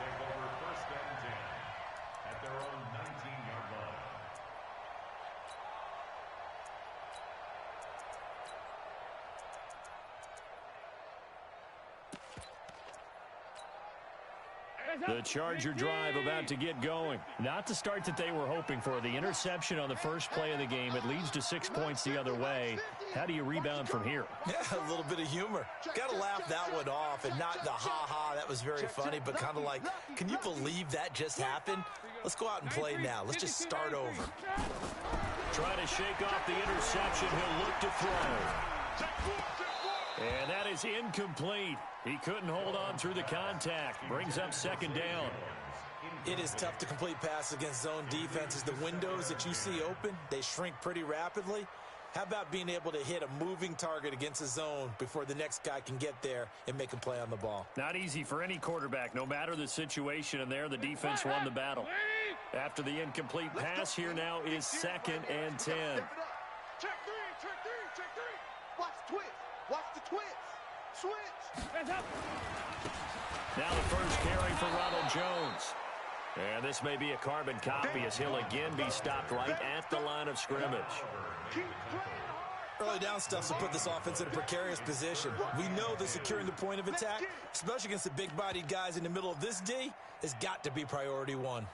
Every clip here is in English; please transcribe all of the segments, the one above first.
take over first and 10 at their own 19-yard line. The Charger drive about to get going. Not the start that they were hoping for. The interception on the first play of the game. It leads to 6 points the other way. How do you rebound from here? Yeah, a little bit of humor. Got to laugh that one off, and not the ha-ha, that was very funny, but kind of like, can you believe that just happened? Let's go out and play now. Let's just start over. Trying to shake off the interception. He'll look to throw. And that is incomplete. He couldn't hold on through the contact. Brings up second down. It is tough to complete passes against zone defenses. The windows that you see open, they shrink pretty rapidly. How about being able to hit a moving target against a zone before the next guy can get there and make a play on the ball? Not easy for any quarterback, no matter the situation. And there, the defense won the battle. After the incomplete pass, here now is second and 10. Check three, check three, check three. Watch the twist. Watch the twist. Switch. Now the first carry for Ronald Jones. And this may be a carbon copy as he'll again be stopped right at the line of scrimmage. Early down stuff will put this offense in a precarious position. We know that securing the point of attack, especially against the big-bodied guys in the middle of this D, has got to be priority one.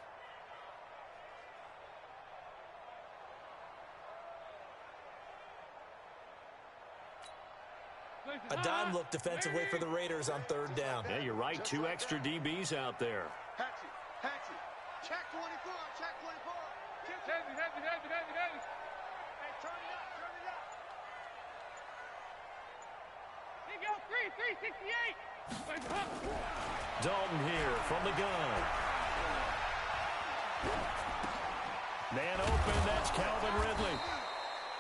A dime look defensive way for the Raiders on third down. Yeah, you're right. 2 extra DBs out there. Hatchet. Check 24, check 24. Heavy. Hey, turn it up. Here you go, 368. Dalton here from the gun. Man open, that's Calvin Ridley.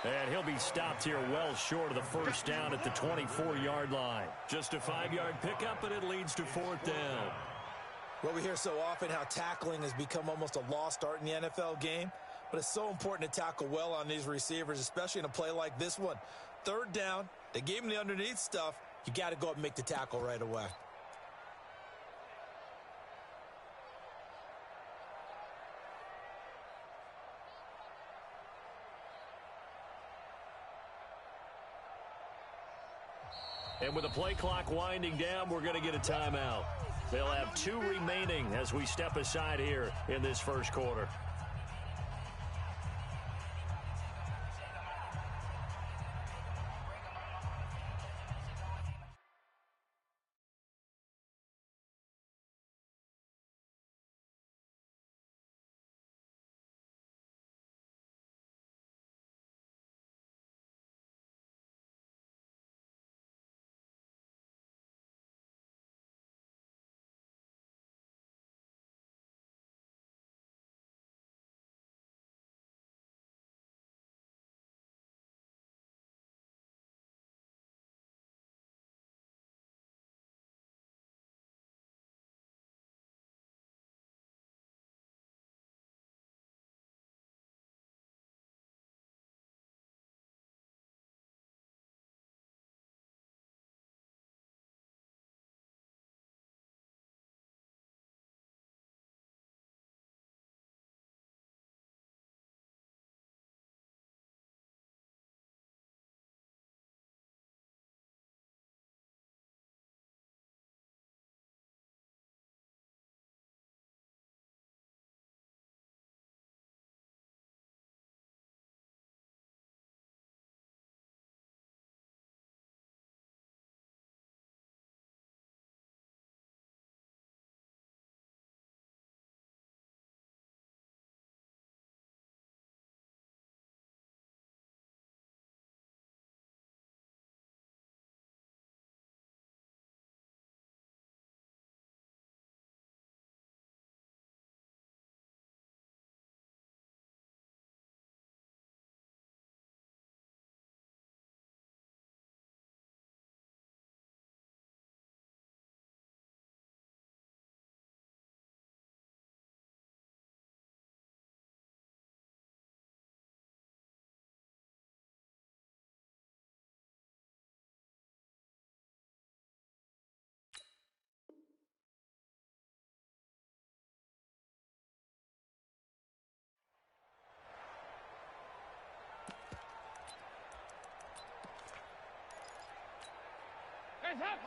And he'll be stopped here well short of the first down at the 24-yard line. Just a 5-yard pickup, and it leads to fourth down. Well, we hear so often how tackling has become almost a lost art in the NFL game, but it's so important to tackle well on these receivers, especially in a play like this one. Third down, they gave him the underneath stuff. You got to go up and make the tackle right away. And with the play clock winding down, we're going to get a timeout. They'll have 2 remaining as we step aside here in this first quarter.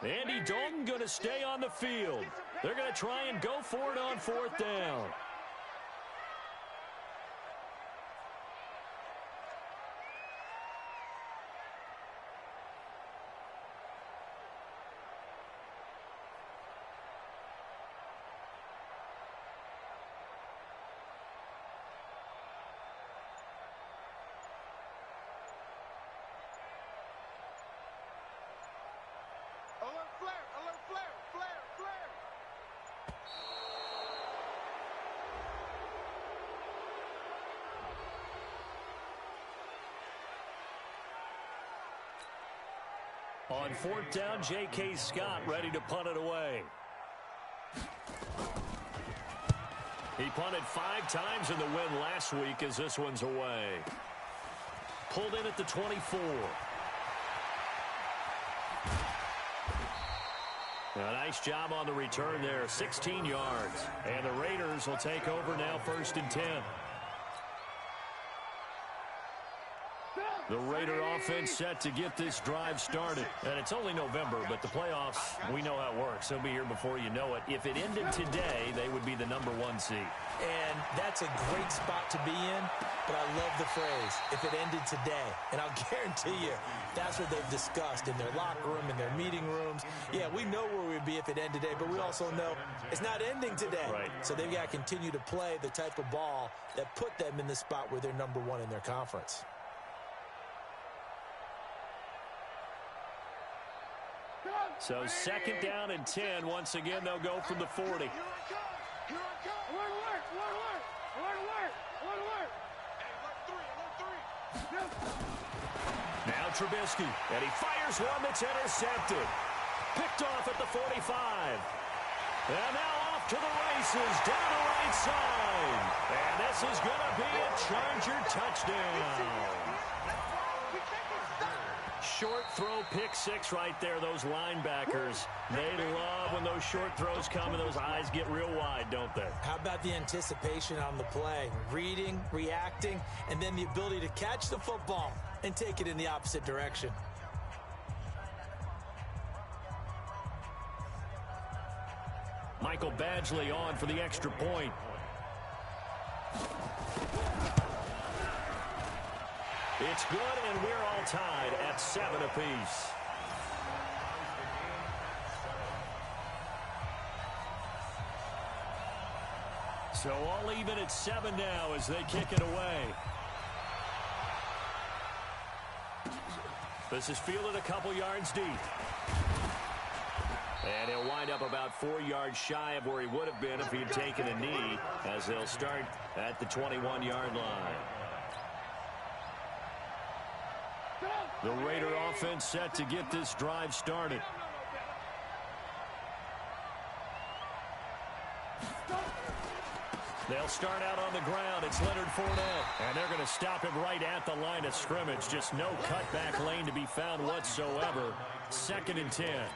Andy Dalton going to stay on the field. They're going to try and go for it on 4th down. Alert flare, alert flare, flare, flare. On 4th down, J.K. Scott ready to punt it away. He punted 5 times in the win last week as this one's away. Pulled in at the 24. A nice job on the return there, 16 yards. And the Raiders will take over now 1st and 10. The Raider offense set to get this drive started. And it's only November, but the playoffs, we know how it works. They'll be here before you know it. If it ended today, they would be the #1 seed. And that's a great spot to be in, but I love the phrase, if it ended today. And I'll guarantee you, that's what they've discussed in their locker room, in their meeting rooms. Yeah, we know where we'd be if it ended today, but we also know it's not ending today. Right. So they've got to continue to play the type of ball that put them in the spot where they're #1 in their conference. So 2nd down and 10. Once again, they'll go from the 40. Here I come. Here I come. Alert, alert, alert, alert, alert, alert, alert, alert. Hey, alert 3, alert 3. Now Trubisky, and he fires one that's intercepted. Picked off at the 45. And now off to the races, down the right side. And this is going to be a Charger touchdown. Short throw, pick 6 right there. Those linebackers, they love when those short throws come and those eyes get real wide, don't they? How about the anticipation on the play? Reading, reacting, and then the ability to catch the football and take it in the opposite direction. Michael Badgley on for the extra point. It's good, and we're all tied at 7 apiece. So all even at 7 now as they kick it away. This is fielded a couple yards deep. And he'll wind up about 4 yards shy of where he would have been if he had taken a knee, as they'll start at the 21-yard line. The Raider offense set to get this drive started. They'll start out on the ground. It's Leonard Fournette. And they're going to stop him right at the line of scrimmage. Just no cutback lane to be found whatsoever. 2nd and 10.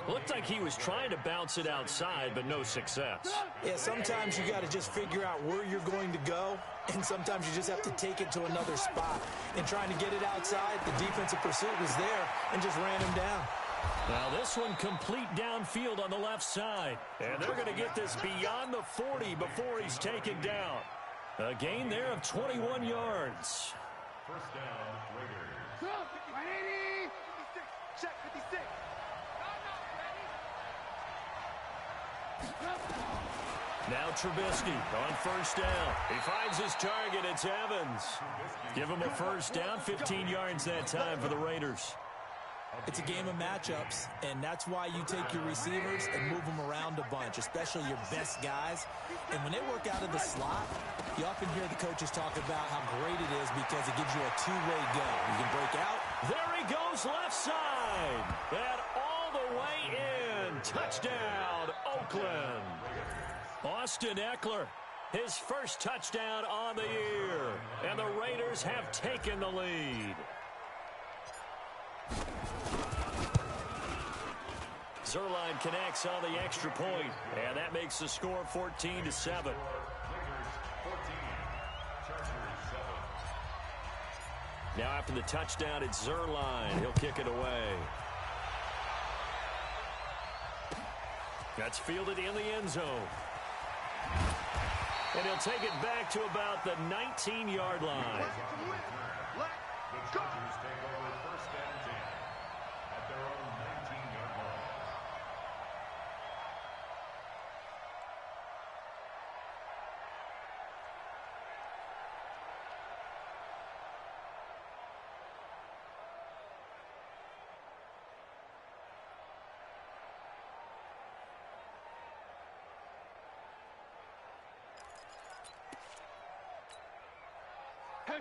Looked like he was trying to bounce it outside, but no success. Yeah, sometimes you got to just figure out where you're going to go, and sometimes you just have to take it to another spot. And trying to get it outside, the defensive pursuit was there and just ran him down. Now this one complete downfield on the left side. And they're going to get this beyond the 40 before he's taken down. A gain there of 21 yards. 1st down, Raiders. 180. 56. Check 56. Now Trubisky on 1st down. He finds his target. It's Evans. Give him a 1st down. 15 yards that time for the Raiders. It's a game of matchups, and that's why you take your receivers and move them around a bunch, especially your best guys. And when they work out of the slot, you often hear the coaches talk about how great it is because it gives you a two-way go. You can break out. There he goes left side. And all the way in. Touchdown, Oakland. Austin Eckler, his first touchdown on the year. And the Raiders have taken the lead. Zerline connects on the extra point, and that makes the score 14-7. Raiders 14, Chargers 7. Now after the touchdown, it's Zerline. He'll kick it away. That's fielded in the end zone. And he'll take it back to about the 19-yard line. The Chargers take over first and 10 at their own 19-yard line.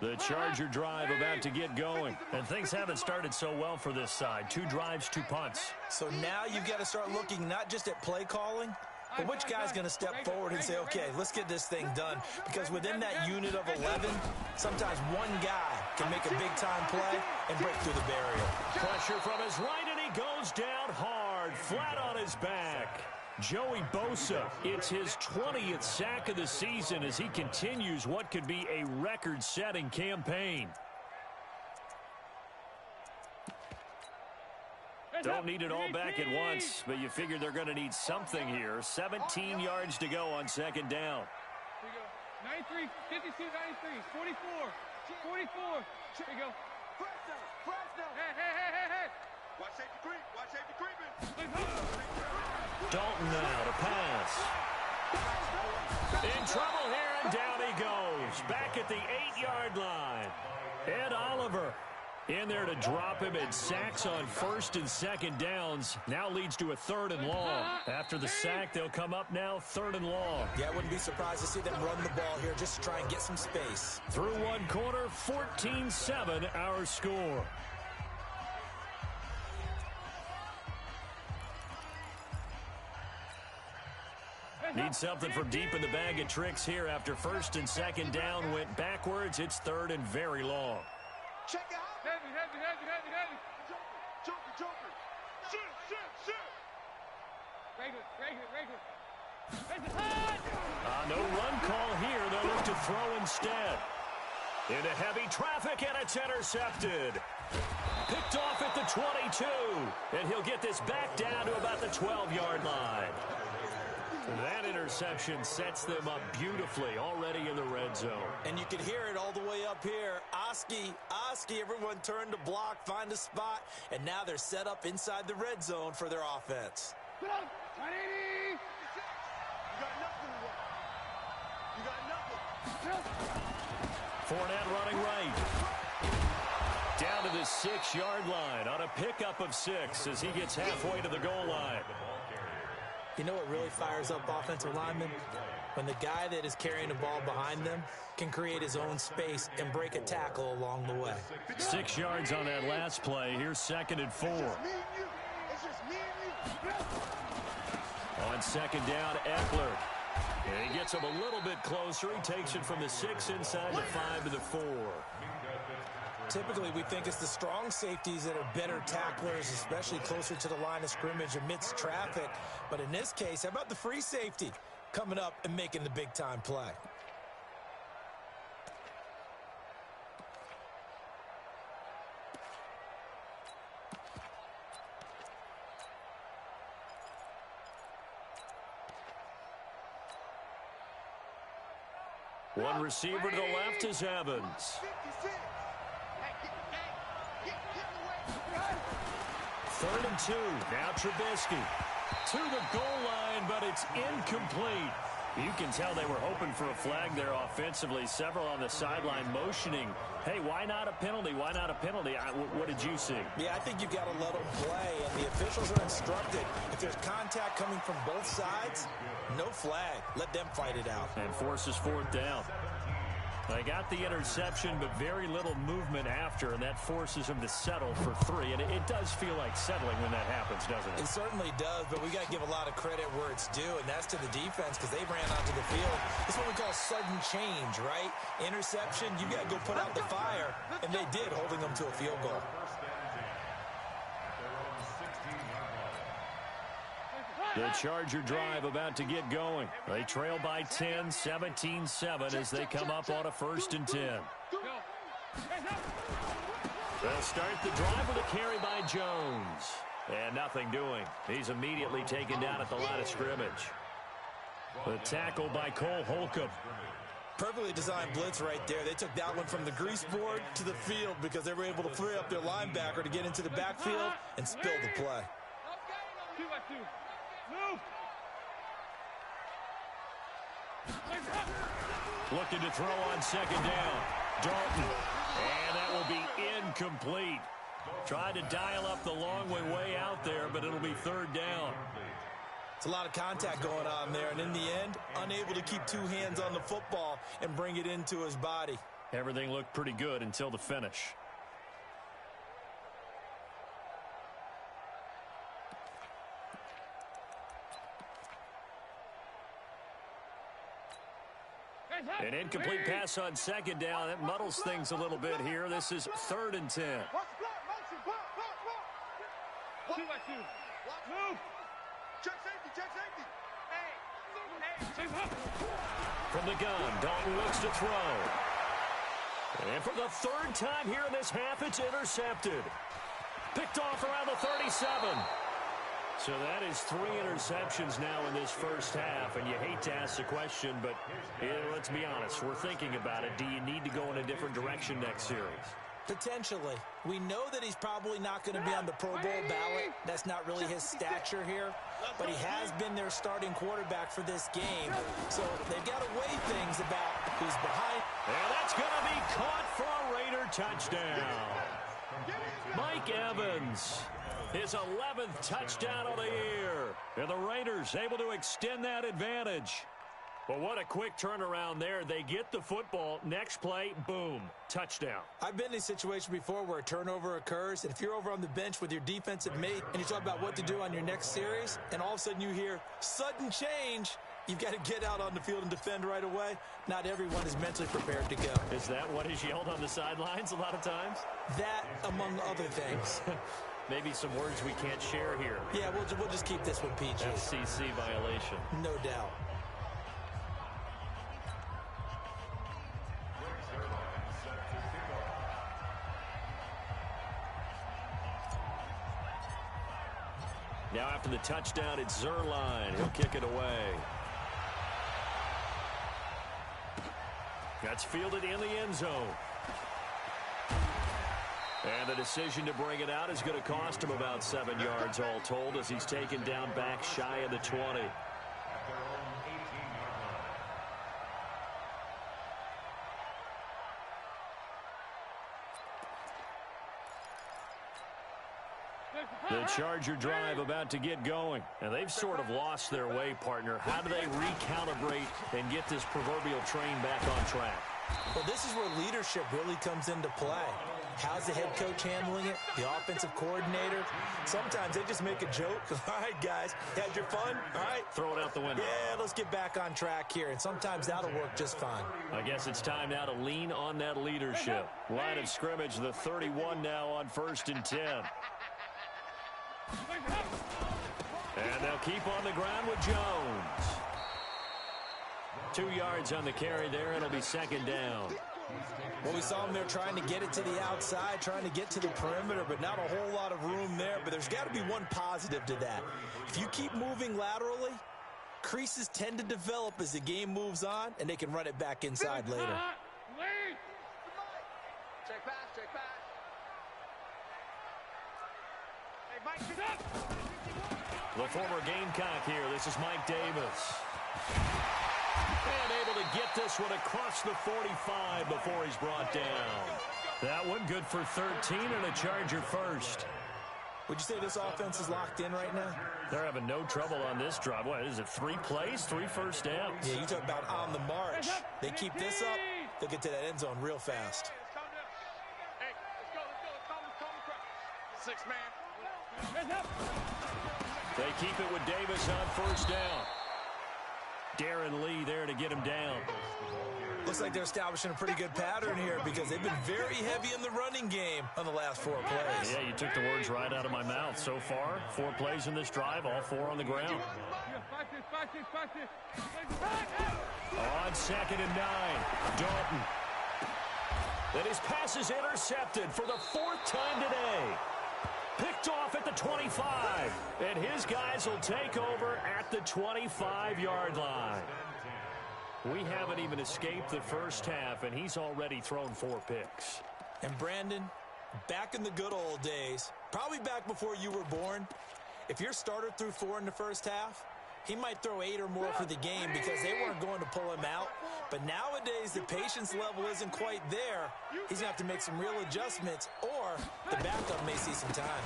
The Charger drive about to get going. And things haven't started so well for this side. 2 drives, 2 punts. So now you've got to start looking not just at play calling, but which guy's going to step forward and say, okay, let's get this thing done. Because within that unit of 11, sometimes one guy can make a big-time play and break through the barrier. Pressure from his right, and he goes down hard, flat on his back. Joey Bosa, it's his 20th sack of the season as he continues what could be a record-setting campaign. Don't need it all back at once, but you figure they're going to need something here. 17 yards to go on second down. Here we go. 93, 52, 93, 44, 44. Here we go. Hey. Watch safety creep. Watch safety creeping. Dalton now to pass. In trouble here, and down he goes. Back at the 8-yard line. Ed Oliver in there to drop him, and sacks on first and second downs. Now leads to a 3rd and long. After the sack, they'll come up now 3rd and long. Yeah, I wouldn't be surprised to see them run the ball here just to try and get some space. Through one quarter, 14-7 our score. Need something from deep in the bag of tricks here after first and second down went backwards. It's 3rd and very long. Check it out. Heavy. Joker. Shoot. Regular. No run call here. They'll look to throw instead. Into heavy traffic, and it's intercepted. Picked off at the 22. And he'll get this back down to about the 12-yard line. That interception sets them up beautifully already in the red zone. And you can hear it all the way up here. Oski, everyone turned to block, find a spot, and now they're set up inside the red zone for their offense. Get up. 180. You got nothing. Fournette running right. Down to the 6-yard line on a pickup of 6 as he gets halfway to the goal line. You know what really fires up offensive linemen? When the guy that is carrying the ball behind them can create his own space and break a tackle along the way. 6 yards on that last play. Here's 2nd and 4. On second down, Eckler. And he gets him a little bit closer. He takes it from the 6 inside the 5 to the 4. Typically, we think it's the strong safeties that are better tacklers, especially closer to the line of scrimmage amidst traffic. But in this case, how about the free safety coming up and making the big-time play? One receiver to the left is Evans. 3rd and 2. Now Trubisky to the goal line, but it's incomplete. You can tell they were hoping for a flag there offensively. Several on the sideline motioning, hey, why not a penalty? Why not a penalty? What did you see? Yeah, I think you've got to let them play, and the officials are instructed. If there's contact coming from both sides, no flag. Let them fight it out. And forces 4th down. They got the interception, but very little movement after, and that forces them to settle for 3. And it does feel like settling when that happens, doesn't it? It certainly does, but we got to give a lot of credit where it's due, and that's to the defense because they ran onto the field. It's what we call sudden change, right? Interception, you got to go put out the fire, and they did, holding them to a field goal. The Charger drive about to get going. They trail by 10, 17-7 as they come up on a 1st and 10. They'll start the drive with a carry by Jones. And nothing doing. He's immediately taken down at the line of scrimmage. The tackle by Cole Holcomb. Perfectly designed blitz right there. They took that one from the grease board to the field because they were able to free up their linebacker to get into the backfield and spill the play. 2-2. Move. Looking to throw on second down. Dalton. And that will be incomplete. Tried to dial up the long way out there, but it'll be third down. It's a lot of contact going on there, and in the end, unable to keep two hands on the football and bring it into his body. Everything looked pretty good until the finish. An incomplete pass on second down. That muddles things a little bit here. This is 3rd and 10. 2-2. Move. Check safety. Hey. From the gun, Dalton looks to throw. And for the 3rd time here in this half, it's intercepted. Picked off around the 37. So that is 3 interceptions now in this first half, and you hate to ask the question, but let's be honest, we're thinking about it. Do you need to go in a different direction next series? Potentially. We know that he's probably not going to be on the Pro Bowl ballot. That's not really his stature here, but he has been their starting quarterback for this game, so they've got to weigh things about who's behind. And that's going to be caught for a Raider touchdown. Mike Evans. His 11th touchdown of the year. And the Raiders able to extend that advantage. But what a quick turnaround there. They get the football. Next play, boom, touchdown. I've been in a situation before where a turnover occurs, and if you're over on the bench with your defensive mate and you talk about what to do on your next series, and all of a sudden you hear sudden change, you've got to get out on the field and defend right away. Not everyone is mentally prepared to go. Is that what is yelled on the sidelines a lot of times? That, among other things. Maybe some words we can't share here. Yeah, we'll just keep this one PG. FCC violation. No doubt. Now after the touchdown, it's Zerline. He'll kick it away. That's fielded in the end zone. And the decision to bring it out is going to cost him about 7 yards all told as he's taken down back shy of the 20. The Charger drive about to get going. And they've sort of lost their way, partner. How do they recalibrate and get this proverbial train back on track? Well, this is where leadership really comes into play. How's the head coach handling it? The offensive coordinator? Sometimes they just make a joke. All right, guys, had your fun? All right. Throw it out the window. Yeah, let's get back on track here. And sometimes that'll work just fine. I guess it's time now to lean on that leadership. Line of scrimmage, the 31 now on 1st and 10. And they'll keep on the ground with Jones. 2 yards on the carry there. It'll be 2nd down. Well, we saw him there trying to get it to the outside, trying to get to the perimeter, but not a whole lot of room there. But there's got to be one positive to that. If you keep moving laterally, creases tend to develop as the game moves on, and they can run it back inside later. Check pass. Hey, Mike, get up. The former Gamecock here. This is Mike Davis. And able to get this one across the 45 before he's brought down. That one good for 13 and a Charger first. Would you say this offense is locked in right now? They're having no trouble on this drive. What is it, 3 plays, 3 first downs? Yeah, you talk about on the march. They keep this up, they'll get to that end zone real fast. Hey, let's go. Calm. 6 man. They keep it with Davis on 1st down. Darren Lee there to get him down. Looks like they're establishing a pretty good pattern here because they've been very heavy in the running game on the last 4 plays. Yeah, you took the words right out of my mouth. So far, 4 plays in this drive, all 4 on the ground. On 2nd and 9, Dalton. Then his pass is intercepted for the 4th time today. picked off at the 25. And his guys will take over at the 25-yard line. We haven't even escaped the first half, and he's already thrown 4 picks. And Brandon, back in the good old days, probably back before you were born, if your starter threw 4 in the first half, he might throw 8 or more for the game because they weren't going to pull him out. But nowadays, the patience level isn't quite there. He's going to have to make some real adjustments, or the backup may see some time.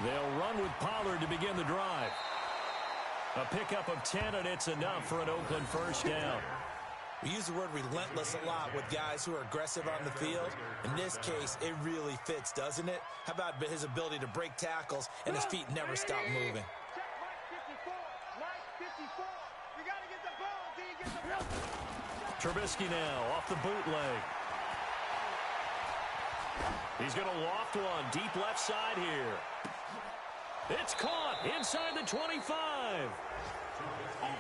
They'll run with Pollard to begin the drive. A pickup of 10, and it's enough for an Oakland first down. We use the word relentless a lot with guys who are aggressive on the field. In this case, it really fits, doesn't it? How about his ability to break tackles and his feet never stop moving? Trubisky now off the bootleg. He's going to loft one deep left side here. It's caught inside the 25.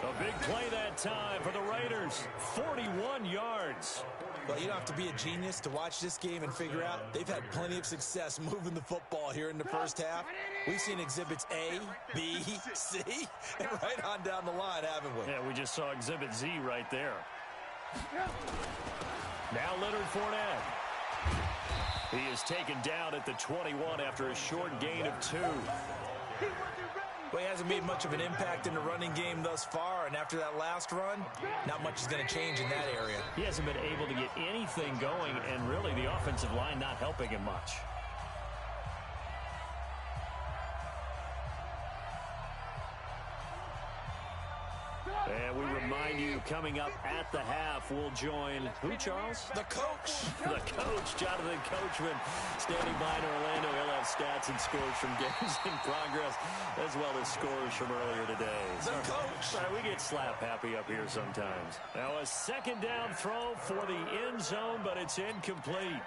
A big play that time for the Raiders. 41 yards. Well, you don't have to be a genius to watch this game and figure out they've had plenty of success moving the football here in the first half. We've seen exhibits A, B, C, and right on down the line, haven't we? Yeah, we just saw exhibit Z right there. Now Leonard Fournette. He is taken down at the 21 after a short gain of 2. Well, he hasn't made much of an impact in the running game thus far, and after that last run, not much is going to change in that area. He hasn't been able to get anything going, and really the offensive line not helping him much. And we remind you, coming up at the half, we'll join who, Charles? The coach. The coach, Jonathan Coachman, standing by in Orlando. He'll have stats and scores from games in progress, as well as scores from earlier today. The coach. Sorry, we get slap happy up here sometimes. Now a second down throw for the end zone, but it's incomplete.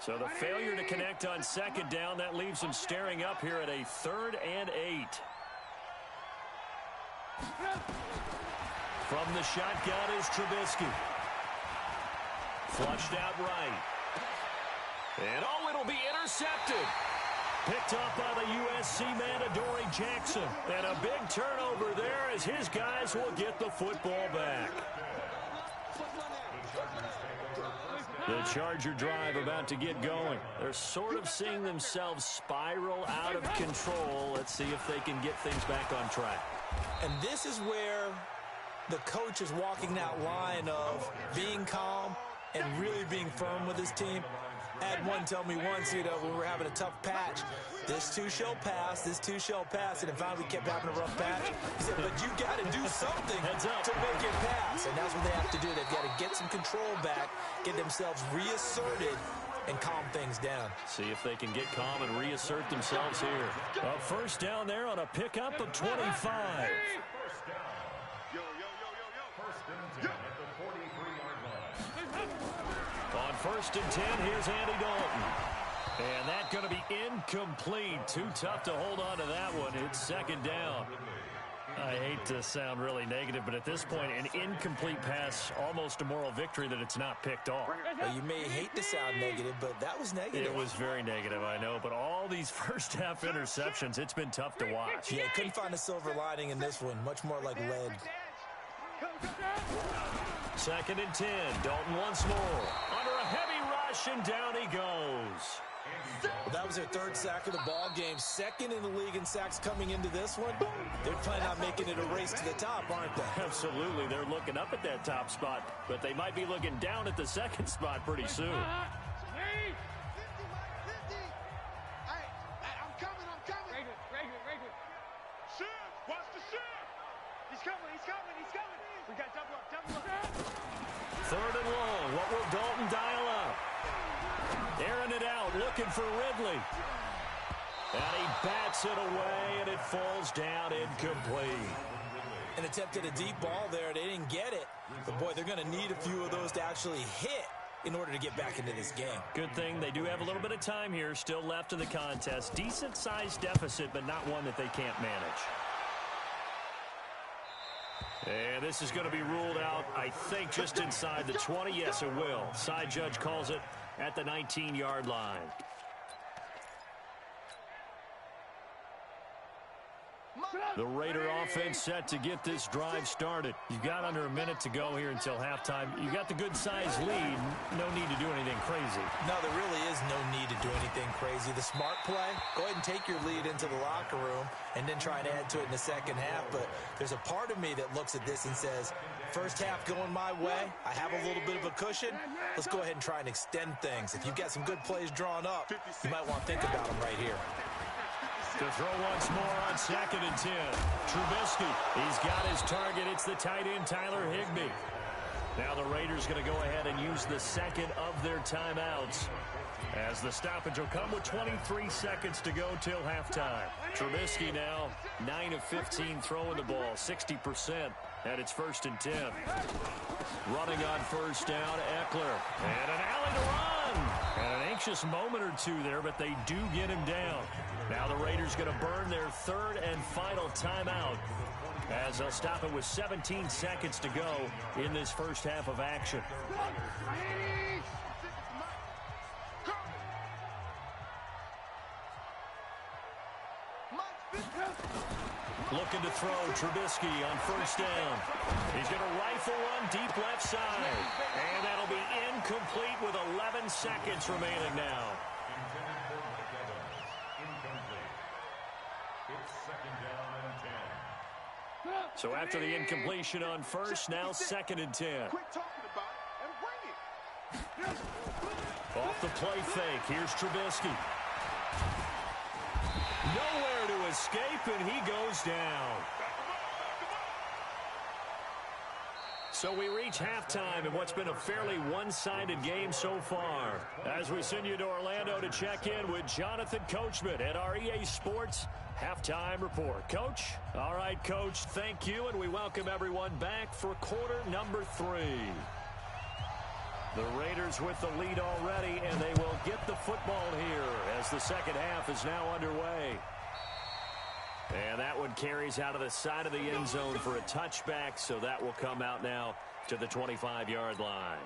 So the failure to connect on second down, that leaves him staring up here at a 3rd and 8. From the shotgun is Trubisky. Flushed out right. And oh, it'll be intercepted. Picked up by the USC man, Adoree Jackson. And a big turnover there as his guys will get the football back. The Charger drive about to get going. They're sort of seeing themselves spiral out of control. Let's see if they can get things back on track. And this is where the coach is walking that line of being calm and really being firm with his team. I had one tell me once, when we were having a tough patch, this too shall pass, this too shall pass, and if finally we kept having a rough patch, he said, but you got to do something to make it pass, and that's what they have to do. They've got to get some control back, get themselves reasserted, and calm things down. See if they can get calm and reassert themselves here. A first down there on a pickup of 25. First and 10 at the 43-yard line. On 1st and 10, here's Andy Dalton. And that's going to be incomplete. Too tough to hold on to that one. It's second down. I hate to sound really negative, but at this point, an incomplete pass, almost a moral victory that it's not picked off. Well, you may hate to sound negative, but that was negative. It was very negative, I know. But all these first-half interceptions, it's been tough to watch. Yeah, couldn't find a silver lining in this one. Much more like lead. 2nd and 10. Dalton once more. Under a heavy rush, and down he goes. Well, that was their 3rd sack of the ball game. 2nd in the league in sacks coming into this one. They're planning on making it a race to the top, aren't they? Absolutely. They're looking up at that top spot, but they might be looking down at the 2nd spot pretty soon. I'm coming. Regular. Shift. Watch the shift. He's coming. We got double up. 3rd and long. What will Dalton dial up? Airing it out, looking for Ridley. And he bats it away, and it falls down incomplete. An attempt at a deep ball there. They didn't get it. But, boy, they're going to need a few of those to actually hit in order to get back into this game. Good thing they do have a little bit of time here still left in the contest. Decent-sized deficit, but not one that they can't manage. And this is going to be ruled out, I think, just inside the 20. Yes, it will. Side judge calls it at the 19-yard line. The Raider offense set to get this drive started. You've got under a minute to go here until halftime. You've got the good-sized lead. No need to do anything crazy. No, there really is no need to do anything crazy. The smart play, go ahead and take your lead into the locker room and then try and add to it in the second half. But there's a part of me that looks at this and says, first half going my way, I have a little bit of a cushion. Let's go ahead and try and extend things. If you've got some good plays drawn up, you might want to think about them right here. To throw once more on 2nd and 10. Trubisky, he's got his target. It's the tight end, Tyler Higbee. Now the Raiders going to go ahead and use the second of their timeouts, as the stoppage will come with 23 seconds to go till halftime. Trubisky now 9 of 15 throwing the ball, 60%, and it's 1st and 10. Running on first down, Eckler. And an alley to run. And an anxious moment or two there, but they do get him down. Now the Raiders going to burn their third and final timeout, as they'll stop it with 17 seconds to go in this first half of action. Looking to throw, Trubisky on first down. He's going to rifle one deep left side. And that'll be incomplete with 11 seconds remaining now. So after the incompletion on first, now 2nd and 10. Off the play fake, here's Trubisky. Nowhere to escape, and he goes down. So we reach halftime in what's been a fairly one-sided game so far, as we send you to Orlando to check in with Jonathan Coachman at our EA Sports Halftime Report. Coach? All right, Coach, thank you, and we welcome everyone back for quarter number 3. The Raiders with the lead already, and they will get the football here as the second half is now underway. And that one carries out of the side of the end zone for a touchback, so that will come out now to the 25-yard line.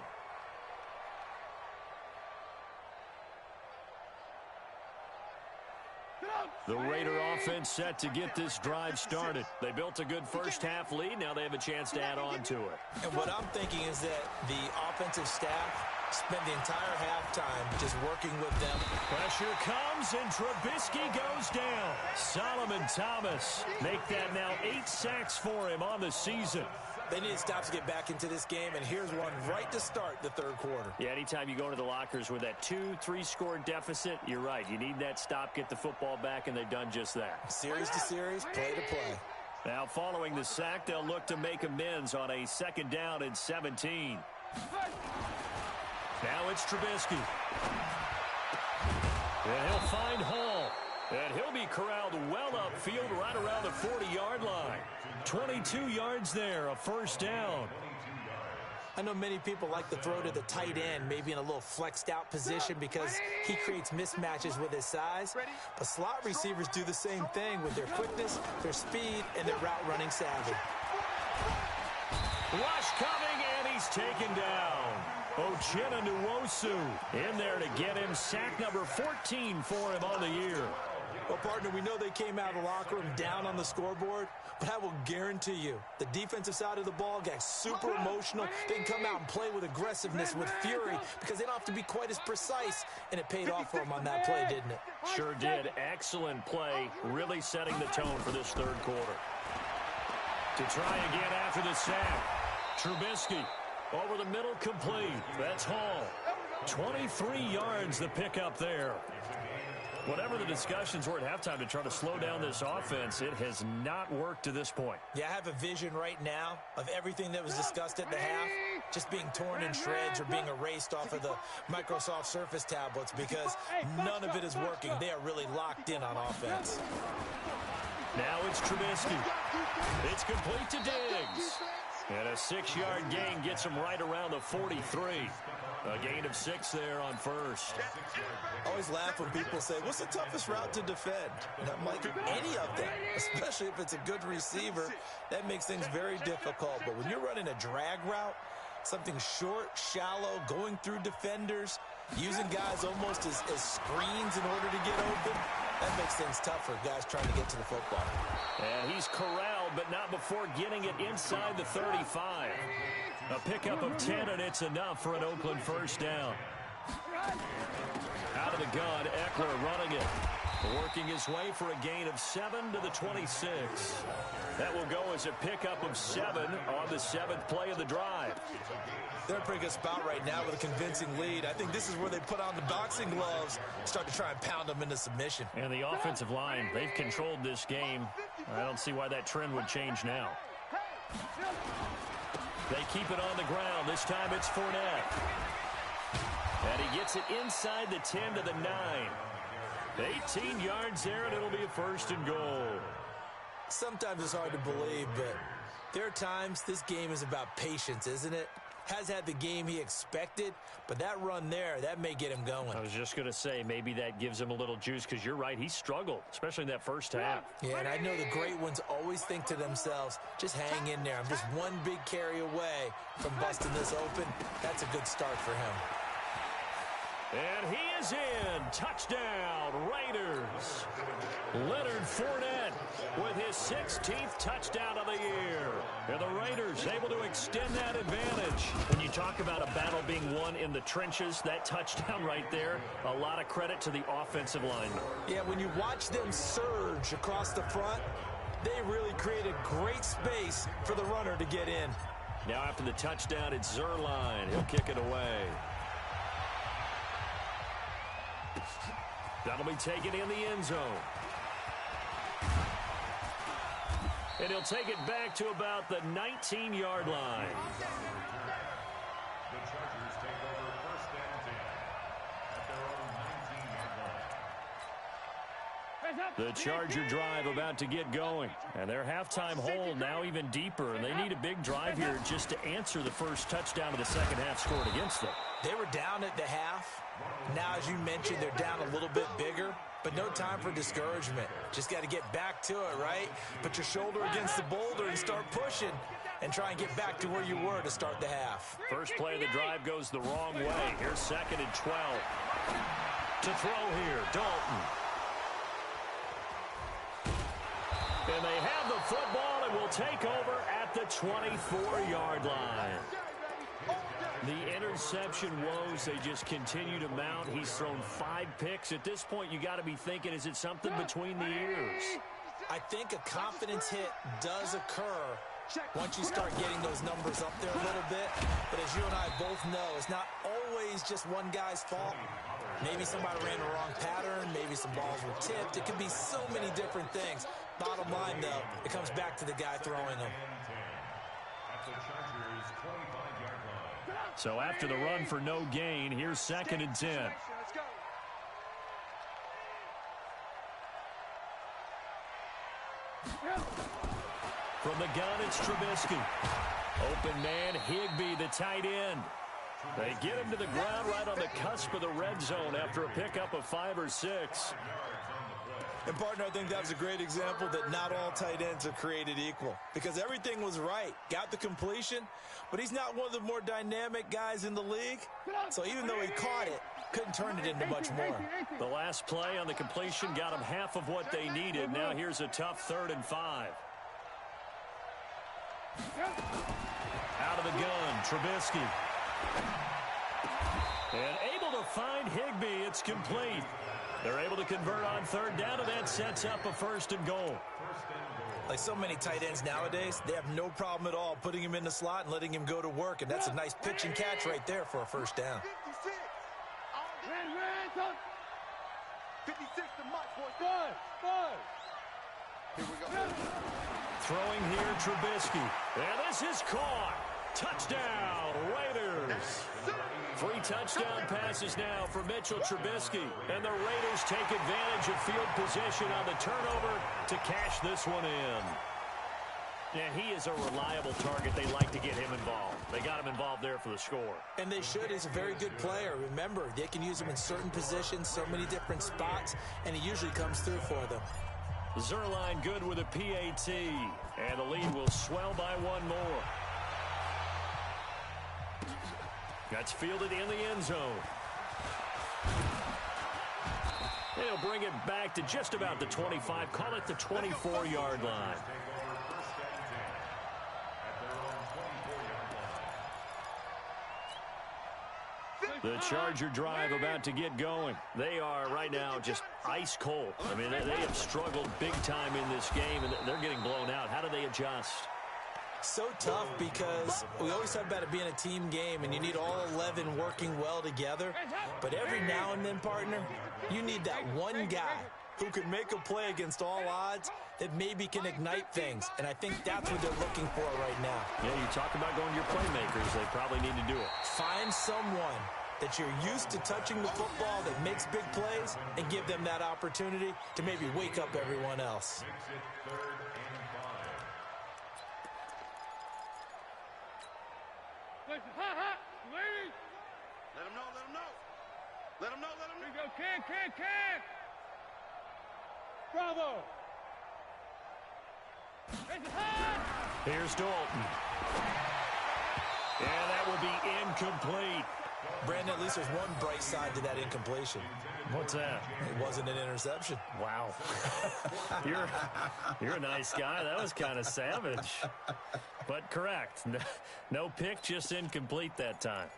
The Raider offense set to get this drive started. They built a good first half lead. Now they have a chance to add on to it. And what I'm thinking is that the offensive staff spent the entire halftime just working with them. Pressure comes, and Trubisky goes down. Solomon Thomas make that now 8 sacks for him on the season. They need to stop to get back into this game, and here's one right to start the third quarter. Yeah, anytime you go into the lockers with that 2-3 score deficit, you're right. You need that stop, get the football back, and they've done just that. Series to series, play to play. Now following the sack, they'll look to make amends on a 2nd down and 17. Now it's Trubisky. And he'll find Hall. And he'll be corralled well upfield right around the 40-yard line. 22 yards there, a first down. I know many people like to throw to the tight end, maybe in a little flexed out position because he creates mismatches with his size. But slot receivers do the same thing with their quickness, their speed, and their route running savvy. Rush coming, and he's taken down. Uchenna Nwosu in there to get him sack number 14 for him on the year. Well, partner, we know they came out of the locker room down on the scoreboard, but I will guarantee you the defensive side of the ball got super emotional. They can come out and play with aggressiveness, with fury, because they don't have to be quite as precise, and it paid off for them on that play, didn't it? Sure did. Excellent play, really setting the tone for this third quarter. To try again after the sack, Trubisky over the middle, complete. That's Hall. 23 yards the pickup there. Whatever the discussions were at halftime to try to slow down this offense, it has not worked to this point. Yeah, I have a vision right now of everything that was discussed at the half just being torn in shreds or being erased off of the Microsoft Surface tablets because none of it is working. They are really locked in on offense. Now it's Trubisky. It's complete to Diggs. And a 6-yard gain gets him right around the 43. A gain of 6 there on first. I always laugh when people say, what's the toughest route to defend? And I'm like, any of them, especially if it's a good receiver. That makes things very difficult. But when you're running a drag route, something short, shallow, going through defenders, Using guys almost as screens in order to get open, that makes things tough for guys trying to get to the football. And he's corralled, but not before getting it inside the 35. A pickup of 10, and it's enough for an Oakland first down. Out of the gun, Eckler running it. Working his way for a gain of 7 to the 26. That will go as a pickup of 7 on the 7th play of the drive. They're in a pretty good spot right now with a convincing lead. I think this is where they put on the boxing gloves, start to try and pound them into submission. And the offensive line, they've controlled this game. I don't see why that trend would change now. They keep it on the ground. This time it's Fournette. And he gets it inside the 10 to the 9. 18 yards there, and it'll be a first and goal. Sometimes it's hard to believe, but there are times this game is about patience, isn't it? Has had the game he expected, but that run there, that may get him going. I was just going to say, maybe that gives him a little juice, because you're right, he struggled, especially in that first half. Yeah, and I know the great ones always think to themselves, just hang in there. I'm just one big carry away from busting this open. That's a good start for him. And he is in. Touchdown, Raiders. Leonard Fournette with his 16th touchdown of the year. And the Raiders able to extend that advantage. When you talk about a battle being won in the trenches, that touchdown right there, a lot of credit to the offensive line. Yeah, when you watch them surge across the front, they really created great space for the runner to get in. Now after the touchdown, it's Zerline. He'll kick it away. That'll be taken in the end zone. And he'll take it back to about the 19-yard line. The Chargers take over first and 10 at their own 19-yard line. The Charger drive about to get going. And their halftime hole now even deeper. And they need a big drive here just to answer the first touchdown of the second half scored against them. They were down at the half. Now, as you mentioned, they're down a little bit bigger, but no time for discouragement. Just got to get back to it, right? Put your shoulder against the boulder and start pushing and try and get back to where you were to start the half. First play of the drive goes the wrong way. Here's 2nd and 12. To throw here, Dalton. And they have the football and will take over at the 24-yard line. The interception woes, they just continue to mount. He's thrown 5 picks. At this point, you got to be thinking, is it something between the ears? I think a confidence hit does occur once you start getting those numbers up there a little bit. But as you and I both know, it's not always just one guy's fault. Maybe somebody ran the wrong pattern. Maybe some balls were tipped. It could be so many different things. Bottom line, though, it comes back to the guy throwing them. At the Chargers' 25-yard line. So after the run for no gain, here's 2nd and 10. From the gun, it's Trubisky. Open man, Higbee, the tight end. They get him to the ground right on the cusp of the red zone after a pickup of 5 or 6. And, partner, I think that was a great example that not all tight ends are created equal, because everything was right. Got the completion, but he's not one of the more dynamic guys in the league. So even though he caught it, couldn't turn it into much more. The last play on the completion got him half of what they needed. Now here's a tough 3rd and 5. Out of the gun, Trubisky. And able to find Higbee. It's complete. They're able to convert on 3rd down, and that sets up a 1st and goal. Like so many tight ends nowadays, they have no problem at all putting him in the slot and letting him go to work, and that's a nice pitch and catch right there for a 1st down. 56 to Mike, boys. Here we go. Throwing here, Trubisky. And this is caught. Touchdown, Raiders. 3 touchdown passes now for Mitchell Trubisky. And the Raiders take advantage of field position on the turnover to cash this one in. And he is a reliable target. They like to get him involved. They got him involved there for the score. And they should. He's a very good player. Remember, they can use him in certain positions, so many different spots, and he usually comes through for them. Zerline good with a PAT. And the lead will swell by 1 more. That's fielded in the end zone. They'll bring it back to just about the 25. Call it the 24-yard line. The Charger drive about to get going. They are right now just ice cold. I mean, they have struggled big time in this game, and they're getting blown out. How do they adjust? So tough because we always talk about it being a team game, and you need all 11 working well together. But every now and then, partner, you need that one guy who can make a play against all odds that maybe can ignite things. And I think that's what they're looking for right now. Yeah, you talk about going to your playmakers. They probably need to do it. Find someone that you're used to touching the football that makes big plays and give them that opportunity to maybe wake up everyone else. Let him know, let him know. Let him know, let him know. Here we go, can. Bravo. Here's Dalton. And that will be incomplete. Brandon, at least there's one bright side to that incompletion. What's that? It wasn't an interception. Wow. You're a nice guy. That was kind of savage. But correct. No pick, just incomplete that time.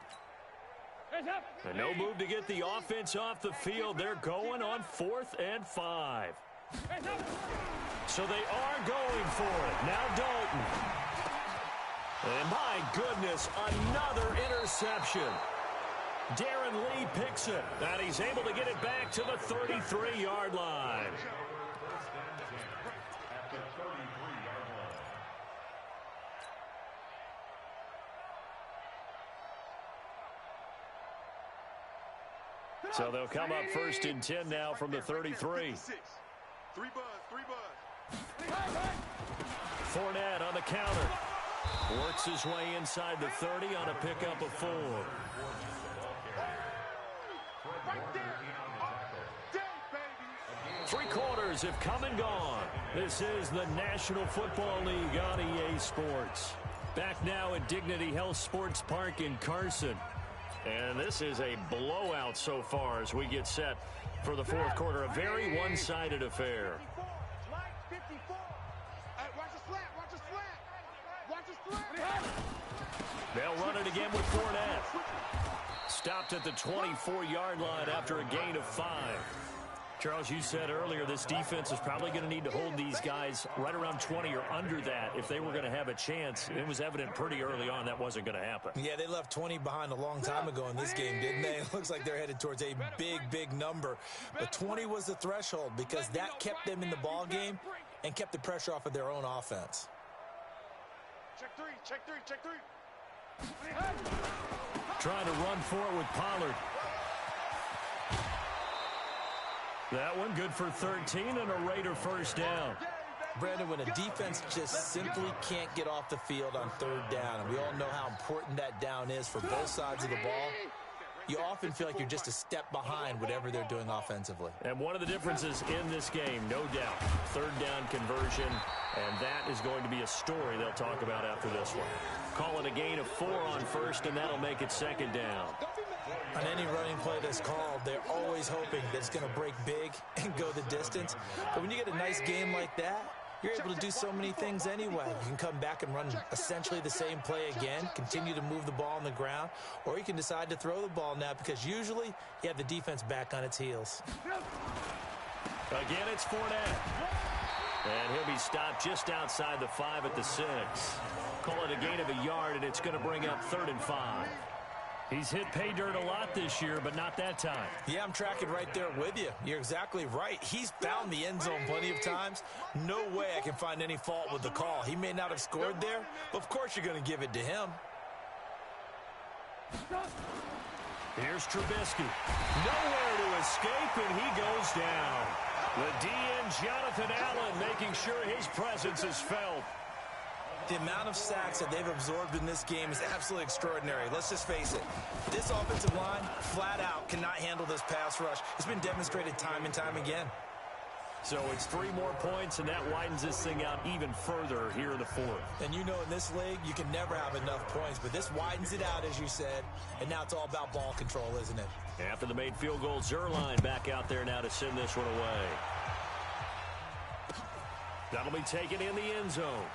And no move to get the offense off the field. They're going on 4th and 5. So they are going for it. Now Dalton. And my goodness, another interception. Darren Lee picks it, and he's able to get it back to the 33-yard line. So they'll come up 1st and 10 now from the 33. Three buzz. Fournette on the counter. Works his way inside the 30 on a pickup of 4. Right there. Day, baby. 3 quarters have come and gone. This is the National Football League on EA Sports. Back now at Dignity Health Sports Park in Carson. And this is a blowout so far as we get set for the 4th quarter. A very one-sided affair. 54. Hey, watch the slant. Watch the slant. They'll run it again with Fournette. Stopped at the 24-yard line after a gain of 5. Charles, you said earlier this defense is probably going to need to hold these guys right around 20 or under that if they were going to have a chance. It was evident pretty early on that wasn't going to happen. Yeah, they left 20 behind a long time ago in this game, didn't they? It looks like they're headed towards a big number. But 20 was the threshold because that kept them in the ball game and kept the pressure off of their own offense. Check three. Trying to run for it with Pollard. That one good for 13 and a Raider first down. Brandon, when a defense just simply can't get off the field on 3rd down, and we all know how important that down is for both sides of the ball, you often feel like you're just a step behind whatever they're doing offensively. And one of the differences in this game, no doubt, 3rd down conversion, and that is going to be a story they'll talk about after this one. Call it a gain of 4 on 1st, and that'll make it 2nd down. On any running play that's called, they're always hoping that it's going to break big and go the distance. But when you get a nice game like that, you're able to do so many things anyway. You can come back and run essentially the same play again, continue to move the ball on the ground, or you can decide to throw the ball now because usually you have the defense back on its heels. Again, it's Fournette. And he'll be stopped just outside the 5 at the 6. Call it a gain of a yard, and it's going to bring up 3rd and 5. He's hit pay dirt a lot this year, but not that time. Yeah, I'm tracking right there with you. You're exactly right. He's found the end zone plenty of times. No way I can find any fault with the call. He may not have scored there, but of course you're going to give it to him. Here's Trubisky. Nowhere to escape, and he goes down. The DN, Jonathan Allen, making sure his presence is felt. The amount of sacks that they've absorbed in this game is absolutely extraordinary. Let's just face it. This offensive line, flat out, cannot handle this pass rush. It's been demonstrated time and time again. So it's 3 more points, and that widens this thing out even further here in the 4th. And you know in this league, you can never have enough points, but this widens it out, as you said, and now it's all about ball control, isn't it? After the made field goal, Zerline back out there now to send this one away. That'll be taken in the end zone.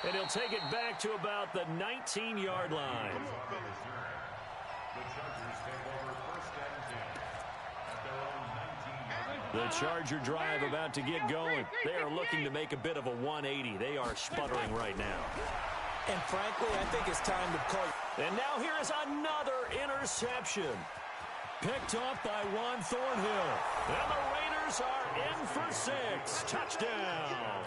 And he'll take it back to about the 19-yard line. The Chargers take over first and 10 at their own 19-yard line. The Charger drive about to get going. They are looking to make a bit of a 180. They are sputtering right now. And frankly, I think it's time to call. And now here is another interception. Picked off by Juan Thornhill. And the Raiders are in for 6. Touchdown.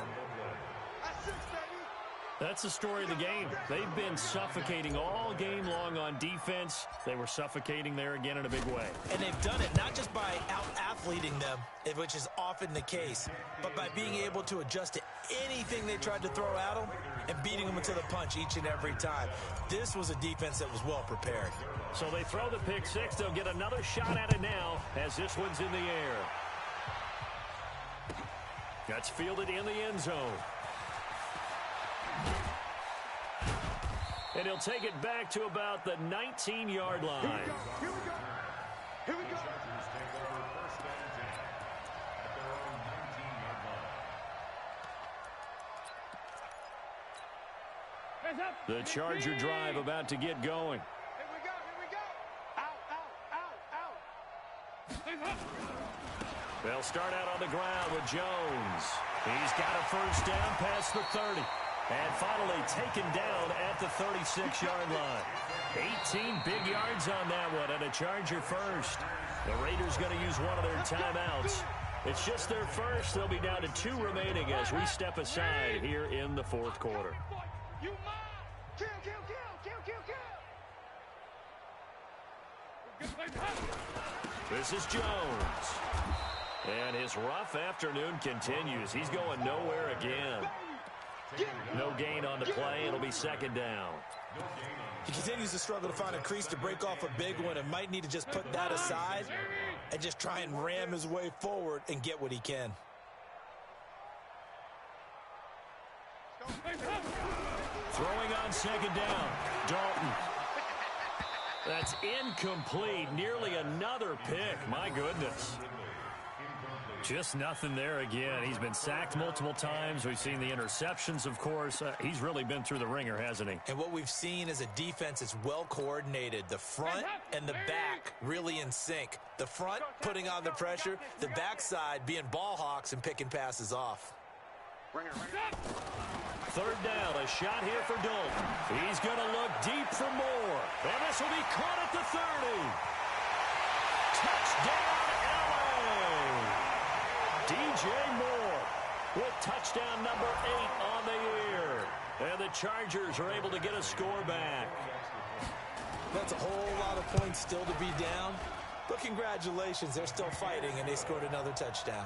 That's the story of the game. They've been suffocating all game long on defense. They were suffocating there again in a big way. And they've done it not just by out-athleting them, which is often the case, but by being able to adjust to anything they tried to throw at them and beating them to the punch each and every time. This was a defense that was well prepared. So they throw the pick six. They'll get another shot at it now as this one's in the air. That's fielded in the end zone. And he'll take it back to about the 19-yard line. Here we go. The Chargers take over first and 10 at their own 19-yard line. The Charger drive about to get going. Here we go. Out. They'll start out on the ground with Jones. He's got a first down past the 30. And finally taken down at the 36-yard line. 18 big yards on that one, and a Charger first. The Raiders going to use one of their timeouts. It's just their first. They'll be down to 2 remaining as we step aside here in the fourth quarter. You mine. Kill. This is Jones. And his rough afternoon continues. He's going nowhere again. No gain on the play. It'll be second down. He continues to struggle to find a crease to break off a big one and might need to just put that aside and just try and ram his way forward and get what he can. Throwing on second down. Dalton. That's incomplete. Nearly another pick. My goodness. Just nothing there again. He's been sacked multiple times. We've seen the interceptions, of course. He's really been through the ringer, hasn't he? And what we've seen is a defense that's well coordinated. The front and the back really in sync. The front putting on the pressure. The backside being ball hawks and picking passes off. Third down, a shot here for Dalton. He's going to look deep for more. And this will be caught at the 30. Touchdown, LA! DJ Moore with touchdown number 8 on the year. And the Chargers are able to get a score back. That's a whole lot of points still to be down. But congratulations, they're still fighting, and they scored another touchdown.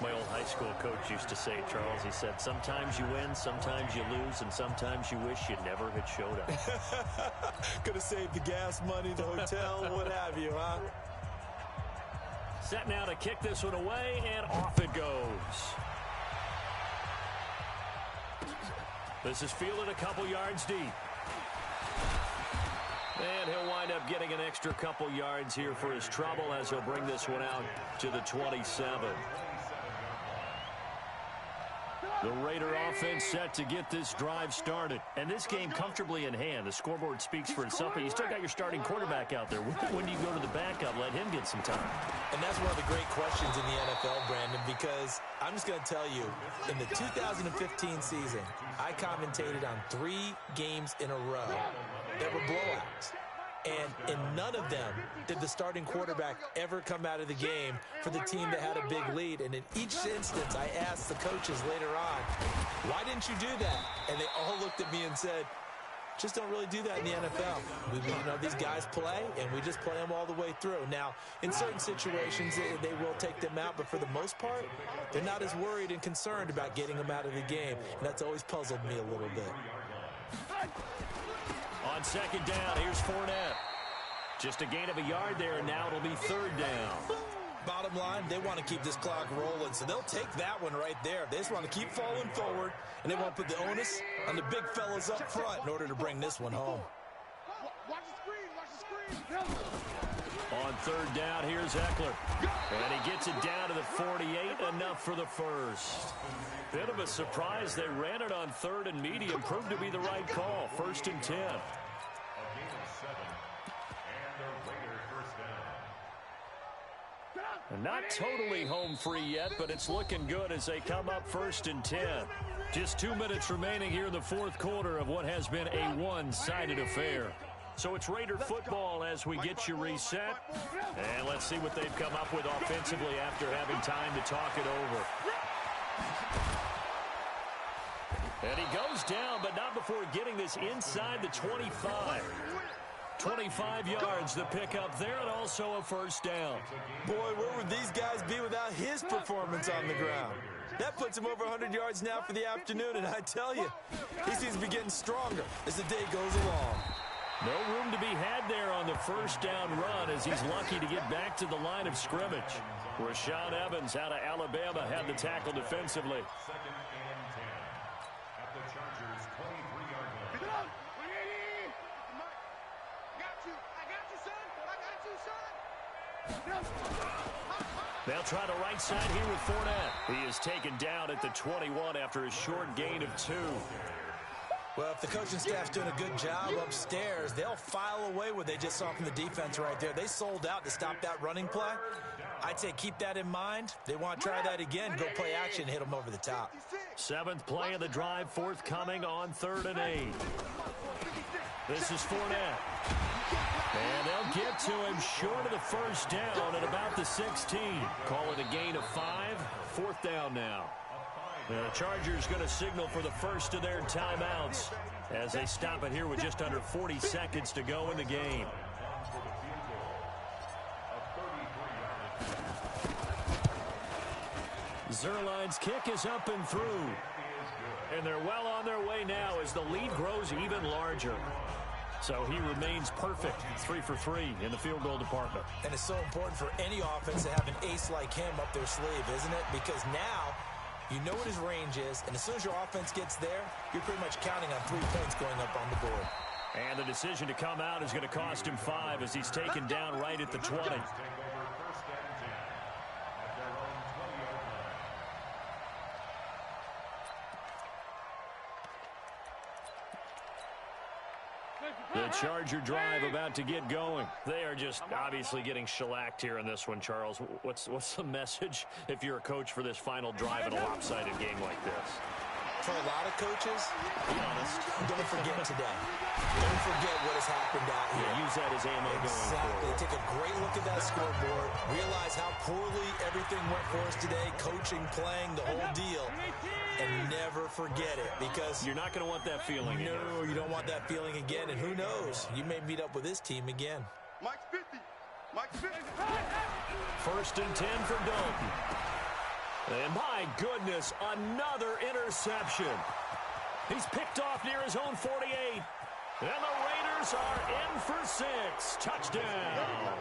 My old high school coach used to say, Charles, he said, sometimes you win, sometimes you lose, and sometimes you wish you never had showed up. Could have saved the gas money, the hotel, what have you, huh? Set now to kick this one away, and off it goes. This is fielded a couple yards deep. And he'll wind up getting an extra couple yards here for his trouble as he'll bring this one out to the 27. The Raider offense set to get this drive started. And this game comfortably in hand. The scoreboard speaks for itself, but you still got your starting quarterback out there. When do you go to the backup? Let him get some time. And that's one of the great questions in the NFL, Brandon, because I'm just going to tell you, in the 2015 season, I commentated on 3 games in a row that were blowouts. And in none of them did the starting quarterback ever come out of the game for the team that had a big lead. And in each instance, I asked the coaches later on, why didn't you do that? And they all looked at me and said, just don't really do that in the NFL. These guys play, and we just play them all the way through. Now, in certain situations, they will take them out, but for the most part, they're not as worried and concerned about getting them out of the game. And that's always puzzled me a little bit. On second down, here's Fournette. Just a gain of a yard there, and now it'll be third down. Bottom line, they want to keep this clock rolling, so they'll take that one right there. They just want to keep falling forward, and they want to put the onus on the big fellas up front in order to bring this one home. Watch the screen. On third down, here's Eckler. And he gets it down to the 48, enough for the first. Bit of a surprise. They ran it on third and medium. Proved to be the right call. 1st and 10. A gain of 7. And the Raiders first down. And not totally home free yet, but it's looking good as they come up 1st and 10. Just 2 minutes remaining here in the fourth quarter of what has been a one-sided affair. So it's Raider football as we get you reset. And let's see what they've come up with offensively after having time to talk it over. And he goes down, but not before getting this inside the 25. 25 yards the pickup there, and also a first down. Boy, where would these guys be without his performance on the ground? That puts him over 100 yards now for the afternoon, and I tell you, he seems to be getting stronger as the day goes along. No room to be had there on the first down run as he's lucky to get back to the line of scrimmage. Rashaan Evans out of Alabama had the tackle defensively. 2nd and 10. At the Chargers' 23-yard line. They'll try the right side here with Fournette. He is taken down at the 21 after a short gain of 2. Well, if the coaching staff's doing a good job upstairs, they'll file away what they just saw from the defense right there. They sold out to stop that running play. I'd say keep that in mind. They want to try that again, go play action, hit them over the top. 7th play of the drive forthcoming on 3rd and 8. This is Fournette. And they'll get to him short of the first down at about the 16. Call it a gain of 5. 4th down now. The Chargers going to signal for the first of their timeouts as they stop it here with just under 40 seconds to go in the game. Zerline's kick is up and through. And they're well on their way now as the lead grows even larger. So he remains perfect, 3 for 3 in the field goal department. And it's so important for any offense to have an ace like him up their sleeve, isn't it? Because now you know what his range is, and as soon as your offense gets there, you're pretty much counting on 3 points going up on the board. And the decision to come out is going to cost him 5 as he's taken down right at the 20. Take over 1st and 10. At their own 20-yard line. The Charger drive about to get going. They are just obviously getting shellacked here in this one, Charles. What's the message if you're a coach for this final drive in a lopsided game like this? For a lot of coaches, Be honest. don't forget today. Don't forget what has happened out here. Yeah, use that as ammo going Exactly. forward. Take a great look at that scoreboard. Realize how poorly everything went for us today. Coaching, playing, the whole deal. And never forget it because You're not going to want that feeling again. no, you don't want that feeling again. And who knows? You may meet up with this team again. Mike's 50. Mike's 50. 1st and 10 for Dalton. And my goodness, another interception. He's picked off near his own 48. And the Raiders are in for 6. Touchdown.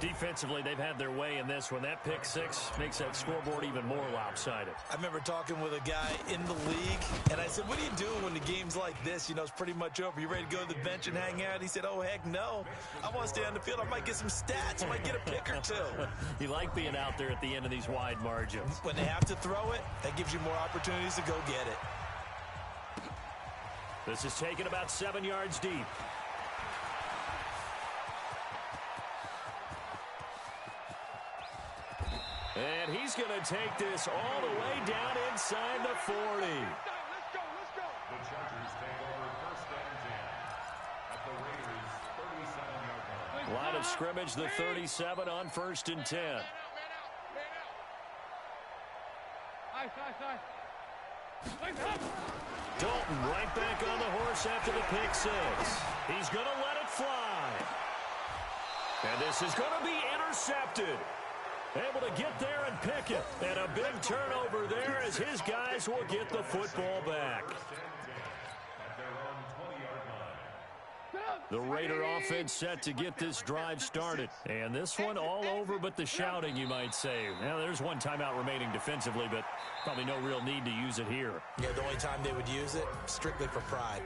Defensively, they've had their way in this one. That pick 6 makes that scoreboard even more lopsided. I remember talking with a guy in the league, and I said, what are you doing when the game's like this? You know, it's pretty much over. You ready to go to the bench and hang out? He said, oh, heck no. I want to stay on the field. I might get some stats. I might get a pick or 2. You like being out there at the end of these wide margins. When they have to throw it, that gives you more opportunities to go get it. This is taken about 7 yards deep. And he's going to take this all the way down inside the 40. Let's go. The Chargers take over 1st and 10. At the Raiders' 37-yard line. Line of scrimmage, the 37 on 1st and 10. Man out. Ice. Dalton right back on the horse after the pick 6. He's going to let it fly. And this is going to be intercepted. Able to get there and pick it. And a big turnover there as his guys will get the football back. At their own 20-yard line. The Raider offense set to get this drive started. And this one all over but the shouting, you might say. Now, there's one timeout remaining defensively, but probably no real need to use it here. Yeah, the only time they would use it, strictly for pride.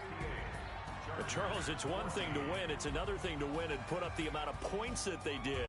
But Charles, it's one thing to win. It's another thing to win and put up the amount of points that they did.